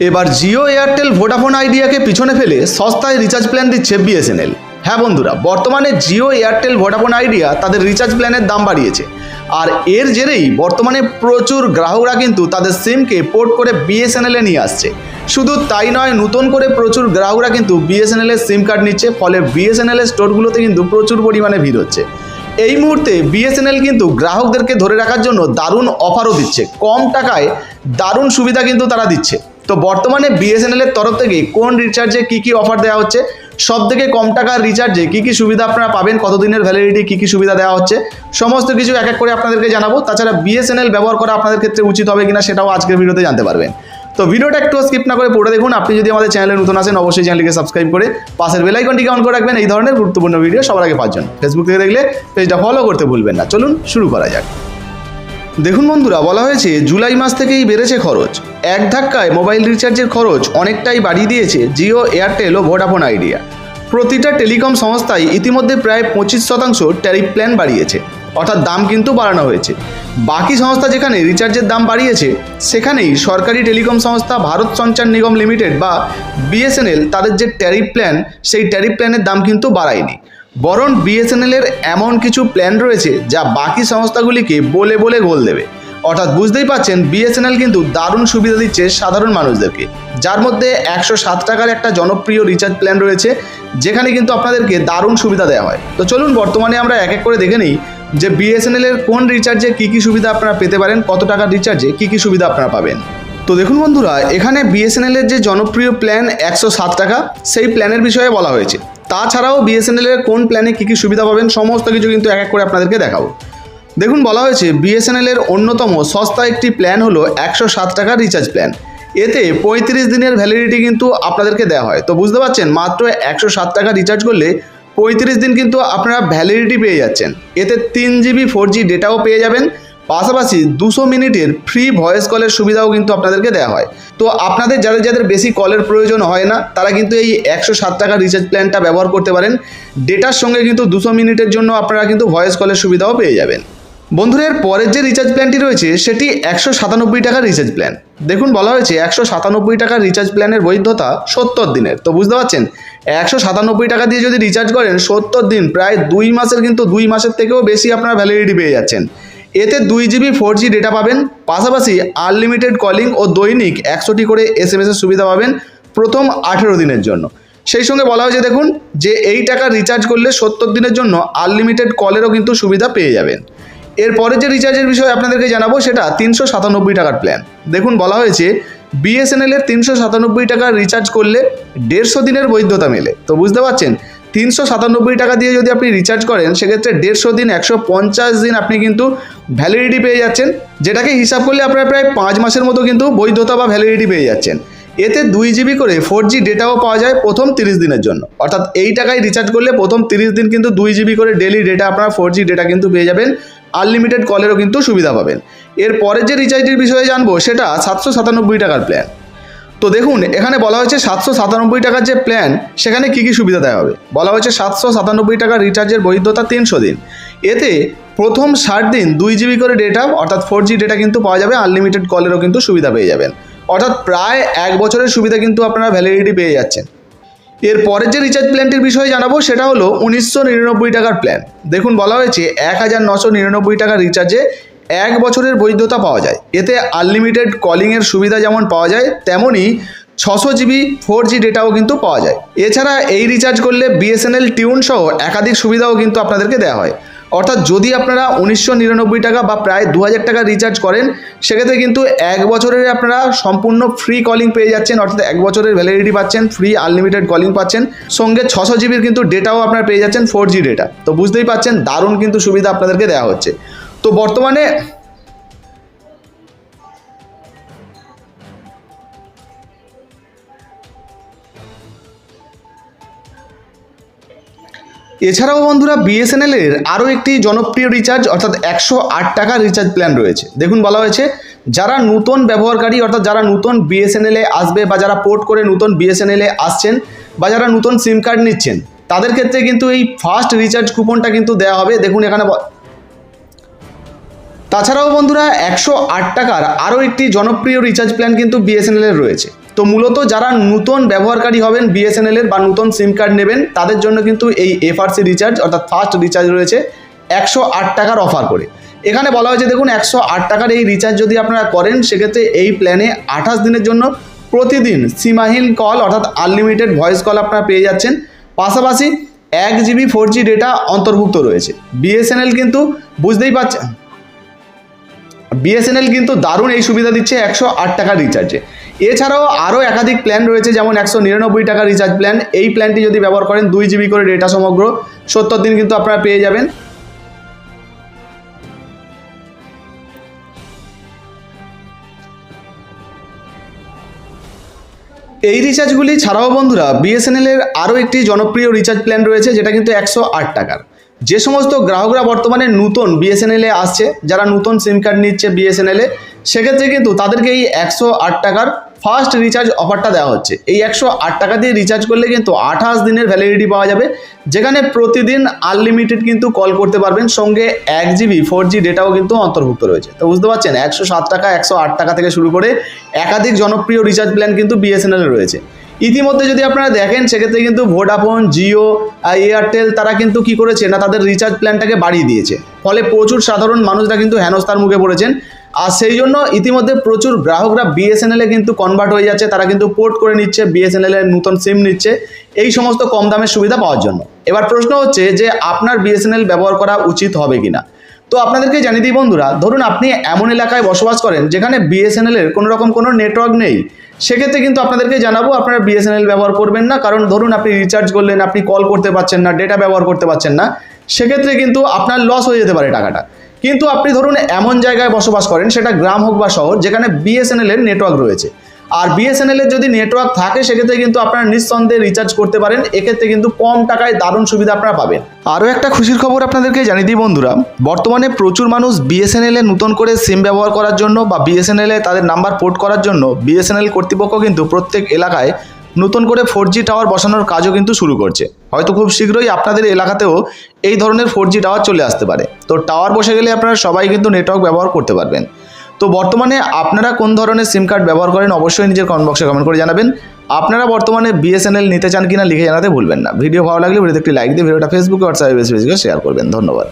এবার Jio Airtel Vodafone আইডিয়াকে পিছনে ফেলে সস্তায় রিচার্জ প্ল্যান দিচ্ছে বিএসএনএল। হ্যাঁ বন্ধুরা, বর্তমানে জিও এয়ারটেল ভোডাফোন আইডিয়া তাদের রিচার্জ প্ল্যানের দাম বাড়িয়েছে, আর এর জেরেই বর্তমানে প্রচুর গ্রাহকরা কিন্তু তাদের সিমকে পোর্ট করে বিএসএনএলে নিয়ে আসছে। শুধু তাই নয়, নতুন করে প্রচুর গ্রাহকরা কিন্তু বিএসএনএল এর সিম কার্ড নিচ্ছে, ফলে বিএসএনএল এর স্টোরগুলোতে কিন্তু প্রচুর পরিমাণে ভিড় হচ্ছে। এই মুহূর্তে বিএসএনএল কিন্তু গ্রাহকদেরকে ধরে রাখার জন্য দারুণ অফারও দিচ্ছে, কম টাকায় দারুণ সুবিধা কিন্তু তারা দিচ্ছে। তো বর্তমানে বিএসএনএল এর তরফ থেকে কোন রিচার্জে কী কী অফার দেওয়া হচ্ছে, সব থেকে কম টাকার রিচার্জে কী কী সুবিধা আপনারা পাবেন, কতদিনের ভ্যালিডিটি, কী কী সুবিধা দেওয়া হচ্ছে, সমস্ত কিছু এক এক করে আপনাদেরকে জানাবো। তাছাড়া বিএসএনএল ব্যবহার করা আপনাদের ক্ষেত্রে উচিত হবে কিনা সেটাও আজকের ভিডিওতে জানতে পারবেন। তো ভিডিওটা একটু স্কিপ না করে পড়ে দেখুন। আপনি যদি আমাদের চ্যানেলে নতুন আসেন অবশ্যই চ্যানেলটিকে সাবস্ক্রাইব করে পাশের বেল আইকনটিকে অন করে রাখবেন এই ধরনের গুরুত্বপূর্ণ ভিডিও সবার আগে পাওয়ার জন্য। ফেসবুক থেকে দেখলে পেজটা ফলো করতে ভুলবেন না। চলুন শুরু করা যাক। দেখুন বন্ধুরা, বলা হয়েছে জুলাই মাস থেকেই বেড়েছে খরচ। এক ধাক্কায় মোবাইল রিচার্জের খরচ অনেকটাই বাড়িয়ে দিয়েছে জিও, এয়ারটেল ও ভোডাফোন আইডিয়া। প্রতিটা টেলিকম সংস্থাই ইতিমধ্যে প্রায় 25% ট্যারিফ প্ল্যান বাড়িয়েছে, অর্থাৎ দাম কিন্তু বাড়ানো হয়েছে। বাকি সংস্থা যেখানে রিচার্জের দাম বাড়িয়েছে, সেখানেই সরকারি টেলিকম সংস্থা ভারত সঞ্চার নিগম লিমিটেড বা বিএসএনএল তাদের যে ট্যারিফ প্ল্যান, সেই ট্যারিফ প্ল্যানের দাম কিন্তু বাড়ায়নি। বরং বিএসএনএলের এমন কিছু প্ল্যান রয়েছে যা বাকি সংস্থাগুলিকে বলে বলে গোল দেবে। অর্থাৎ বুঝতেই পাচ্ছেন, বিএসএনএল কিন্তু দারুণ সুবিধা দিচ্ছে সাধারণ মানুষদেরকে, যার মধ্যে 107 টাকার একটা জনপ্রিয় রিচার্জ প্ল্যান রয়েছে, যেখানে কিন্তু আপনাদেরকে দারুণ সুবিধা দেওয়া হয়। তো চলুন বর্তমানে আমরা এক এক করে দেখে নিই যে বিএসএনএলের কোন রিচার্জে কী কী সুবিধা আপনারা পেতে পারেন, কত টাকার রিচার্জে কী কী সুবিধা আপনারা পাবেন। তো দেখুন বন্ধুরা, এখানে বিএসএনএলের যে জনপ্রিয় প্ল্যান 107 টাকা, সেই প্ল্যানের বিষয়ে বলা হয়েছে। তাছাড়াও বিএসএনএলের কোন প্ল্যানে কী কী সুবিধা পাবেন সমস্ত কিছু কিন্তু এক এক করে আপনাদেরকে দেখাবো। দেখুন, বলা হয়েছে বিএসএনএলের অন্যতম সস্তা একটি প্ল্যান হলো 107 টাকার রিচার্জ প্ল্যান। এতে 35 দিনের ভ্যালিডিটি কিন্তু আপনাদেরকে দেওয়া হয়। তো বুঝতে পারছেন, মাত্র 107 টাকা রিচার্জ করলে 35 দিন কিন্তু আপনারা ভ্যালিডিটি পেয়ে যাচ্ছেন। এতে 3 GB 4G ডেটাও পেয়ে যাবেন, পাশাপাশি 200 মিনিটের ফ্রি ভয়েস কলের সুবিধাও কিন্তু আপনাদেরকে দেওয়া হয়। তো আপনাদের যাদের যাদের বেশি কলের প্রয়োজন হয় না, তারা কিন্তু এই 107 টাকার রিচার্জ প্ল্যানটা ব্যবহার করতে পারেন। ডেটার সঙ্গে কিন্তু 200 মিনিটের জন্য আপনারা কিন্তু ভয়েস কলের সুবিধাও পেয়ে যাবেন। বন্ধুরা, এর পরের যে রিচার্জ প্ল্যানটি রয়েছে সেটি 197 টাকার রিচার্জ প্ল্যান। দেখুন, বলা হয়েছে 197 টাকার রিচার্জ প্ল্যানের বৈধতা 70 দিনের। তো বুঝতে পারছেন, 197 টাকা দিয়ে যদি রিচার্জ করেন 70 দিন, প্রায় 2 মাসের কিন্তু 2 মাসের থেকেও বেশি আপনারা ভ্যালিডিটি পেয়ে যাচ্ছেন। এতে 2 GB 4G ডেটা পাবেন, পাশাপাশি আনলিমিটেড কলিং ও দৈনিক 100টি করে SMS এর সুবিধা পাবেন প্রথম 18 দিনের জন্য। সেই সঙ্গে বলা হয়েছে দেখুন যে এই টাকা রিচার্জ করলে 70 দিনের জন্য আনলিমিটেড কলেরও কিন্তু সুবিধা পেয়ে যাবেন। এরপরে যে রিচার্জের বিষয়ে আপনাদেরকে জানাবো সেটা 397 টাকার প্ল্যান। দেখুন, বলা হয়েছে বিএসএনএলের 397 টাকার রিচার্জ করলে 150 দিনের বৈধতা মেলে। তো বুঝতে পারছেন, 397 টাকা দিয়ে যদি আপনি রিচার্জ করেন, সেক্ষেত্রে 150 দিন 150 দিন আপনি কিন্তু ভ্যালিডিটি পেয়ে যাচ্ছেন, যেটাকে হিসাব করলে আপনারা প্রায় 5 মাসের মতো কিন্তু বৈধতা বা ভ্যালিডিটি পেয়ে যাচ্ছেন। এতে 2 GB করে 4G ডেটাও পাওয়া যায় প্রথম 30 দিনের জন্য। অর্থাৎ এই টাকায় রিচার্জ করলে প্রথম 30 দিন কিন্তু 2 GB করে ডেলি ডেটা, আপনারা 4G ডেটা কিন্তু পেয়ে যাবেন, আনলিমিটেড কলেরও কিন্তু সুবিধা পাবেন। এর পরের যে রিচার্জের বিষয়ে জানবো সেটা 797 টাকার প্ল্যান। তো দেখুন, এখানে বলা হয়েছে 797 টাকার যে প্ল্যান, সেখানে কী কী সুবিধা দেওয়া হবে। বলা হয়েছে 797 টাকার রিচার্জের বৈধতা 300 দিন। এতে প্রথম 60 দিন 2 GB করে ডেটা, অর্থাৎ 4G ডেটা কিন্তু পাওয়া যাবে, আনলিমিটেড কলেরও কিন্তু সুবিধা পেয়ে যাবেন। অর্থাৎ প্রায় 1 বছরের সুবিধা কিন্তু আপনারা ভ্যালিডিটি পেয়ে যাচ্ছেন। এর পরের যে রিচার্জ প্ল্যানটির বিষয়ে জানাবো সেটা হলো 1999 টাকার প্ল্যান। দেখুন, বলা হয়েছে 1999 টাকার রিচার্জে 1 বছরের বৈধতা পাওয়া যায়। এতে আনলিমিটেড কলিংয়ের সুবিধা যেমন পাওয়া যায়, তেমনই 600 GB 4G ডেটাও কিন্তু পাওয়া যায়। এছাড়া এই রিচার্জ করলে বিএসএনএল টিউন সহ একাধিক সুবিধাও কিন্তু আপনাদেরকে দেওয়া হয়। অর্থাৎ যদি আপনারা 1999 টাকা বা প্রায় 2000 টাকা রিচার্জ করেন, সেক্ষেত্রে কিন্তু 1 বছরের আপনারা সম্পূর্ণ ফ্রি কলিং পেয়ে যাচ্ছেন, অর্থাৎ 1 বছরের ভ্যালিডিটি পাচ্ছেন, ফ্রি আনলিমিটেড কলিং পাচ্ছেন, সঙ্গে 600 জিবির কিন্তু ডেটাও আপনারা পেয়ে যাচ্ছেন, 4G ডেটা। তো বুঝতেই পাচ্ছেন, দারুণ কিন্তু সুবিধা আপনাদেরকে দেওয়া হচ্ছে। তো বর্তমানে এছাড়াও বন্ধুরা, বিএসএনএলের আরও একটি জনপ্রিয় রিচার্জ অর্থাৎ 108 টাকার রিচার্জ প্ল্যান রয়েছে। দেখুন, বলা হয়েছে যারা নতুন ব্যবহারকারী, অর্থাৎ যারা নতুন বিএসএনএলে আসবে বা যারা পোর্ট করে নতুন বিএসএনএলে আসছেন বা যারা নতুন সিম কার্ড নিচ্ছেন, তাদের ক্ষেত্রে কিন্তু এই ফার্স্ট রিচার্জ কুপনটা কিন্তু দেওয়া হবে। দেখুন, এখানে তাছাড়াও বন্ধুরা 108 টাকার আরও একটি জনপ্রিয় রিচার্জ প্ল্যান কিন্তু বিএসএনএলের রয়েছে। তো মূলত যারা নতুন ব্যবহারকারী হবেন বিএসএনএলের বা নতুন সিম কার্ড নেবেন তাদের জন্য কিন্তু এই এফআরসি রিচার্জ অর্থাৎ ফার্স্ট রিচার্জ রয়েছে 108 টাকার অফার করে। এখানে বলা হয়েছে দেখুন 108 টাকার এই রিচার্জ যদি আপনারা করেন সেক্ষেত্রে এই প্ল্যানে 28 দিনের জন্য প্রতিদিন সীমাহীন কল অর্থাৎ আনলিমিটেড ভয়েস কল আপনারা পেয়ে যাচ্ছেন। পাশাপাশি 1 GB 4G ডেটা অন্তর্ভুক্ত রয়েছে। বিএসএনএল কিন্তু বুঝতেই পারছেন বিএসএনএল কিন্তু দারুণ এই সুবিধা দিচ্ছে 108 টাকার রিচার্জে। এছাড়াও আরও একাধিক প্ল্যান রয়েছে, যেমন 199 টাকার রিচার্জ প্ল্যান। এই প্ল্যানটি যদি ব্যবহার করেন 2 GB করে ডেটা সমগ্র 70 দিন কিন্তু আপনারা পেয়ে যাবেন। এই রিচার্জগুলি ছাড়াও বন্ধুরা বিএসএনএলের আরও একটি জনপ্রিয় রিচার্জ প্ল্যান রয়েছে যেটা কিন্তু 108 টাকার। যে সমস্ত গ্রাহকরা বর্তমানে নতুন বিএসএনএলে আসছে, যারা নতুন সিম কার্ড নিচ্ছে বিএসএনএলে, সেক্ষেত্রে কিন্তু তাদেরকে এই 108 টাকার ফার্স্ট রিচার্জ অফারটা দেওয়া হচ্ছে। এই 108 টাকা দিয়ে রিচার্জ করলে কিন্তু 28 দিনের ভ্যালিডিটি পাওয়া যাবে, যেখানে প্রতিদিন আনলিমিটেড কিন্তু কল করতে পারবেন, সঙ্গে 1 GB 4G ডেটাও কিন্তু অন্তর্ভুক্ত রয়েছে। তো বুঝতে পারছেন 107 টাকা 108 টাকা থেকে শুরু করে একাধিক জনপ্রিয় রিচার্জ প্ল্যান কিন্তু বিএসএনএল রয়েছে। ইতিমধ্যে যদি আপনারা দেখেন সেক্ষেত্রে কিন্তু ভোডাফোন, জিও, এয়ারটেল তারা কিন্তু কি করেছে না তাদের রিচার্জ প্ল্যানটাকে বাড়িয়ে দিয়েছে, ফলে প্রচুর সাধারণ মানুষরা কিন্তু হেনস্থার মুখে পড়েছেন। আর সেই জন্য ইতিমধ্যে প্রচুর গ্রাহকরা বিএসএনএলে কিন্তু কনভার্ট হয়ে যাচ্ছে, তারা কিন্তু পোর্ট করে নিচ্ছে, বিএসএনএলের নতুন সিম নিচ্ছে এই সমস্ত কম দামের সুবিধা পাওয়ার জন্য। এবার প্রশ্ন হচ্ছে যে আপনার বিএসএনএল ব্যবহার করা উচিত হবে কিনা। তো আপনাদেরকে জানিয়ে দিই বন্ধুরা, ধরুন আপনি এমন এলাকায় বসবাস করেন যেখানে বিএসএনএলের কোনো রকম কোনো নেটওয়ার্ক নেই, সেক্ষেত্রে কিন্তু আপনাদেরকে জানাবো আপনারা বিএসএনএল ব্যবহার করবেন না। কারণ ধরুন আপনি রিচার্জ করলেন, আপনি কল করতে পারছেন না, ডেটা ব্যবহার করতে পারছেন না, সেক্ষেত্রে কিন্তু আপনার লস হয়ে যেতে পারে টাকাটা। কিন্তু আপনি ধরুন এমন জায়গায় বসবাস করেন, সেটা গ্রাম হোক বা শহর, যেখানে বিএসএনএলের নেটওয়ার্ক রয়েছে, আর বিএসএনএলের যদি নেটওয়ার্ক থাকে সেক্ষেত্রে কিন্তু আপনারা নিঃসন্দেহে রিচার্জ করতে পারেন। এক্ষেত্রে কিন্তু কম টাকায় দারুণ সুবিধা আপনারা পাবেন। আরও একটা খুশির খবর আপনাদেরকে জানিয়ে দিই বন্ধুরা, বর্তমানে প্রচুর মানুষ বিএসএনএলে নতুন করে সিম ব্যবহার করার জন্য বা বিএসএনএলে তাদের নাম্বার পোর্ট করার জন্য বিএসএনএল কর্তৃপক্ষ কিন্তু প্রত্যেক এলাকায় নতুন করে 4G টাওয়ার বসানোর কাজও কিন্তু শুরু করছে। হয়তো খুব শীঘ্রই আপনাদের এলাকাতেও এই ধরনের 4G টাওয়ার চলে আসতে পারে। তো টাওয়ার বসে গেলে আপনারা সবাই কিন্তু নেটওয়ার্ক ব্যবহার করতে পারবেন। তো বর্তমানে আপনারা কোন ধরনের সিম কার্ড ব্যবহার করেন অবশ্যই নিজের কমেন্ট বক্সে কমেন্ট করে জানাবেন। আপনারা বর্তমানে বিএসএনএল নিতে চান কিনা লিখে জানাতে ভুলবেন না। ভিডিও ভালো লাগলে ভিডিওতে একটি লাইক দিয়ে ভিডিওটা ফেসবুকে, হোয়াটসঅ্যাপে বেশি বেশি করে শেয়ার করবেন। ধন্যবাদ।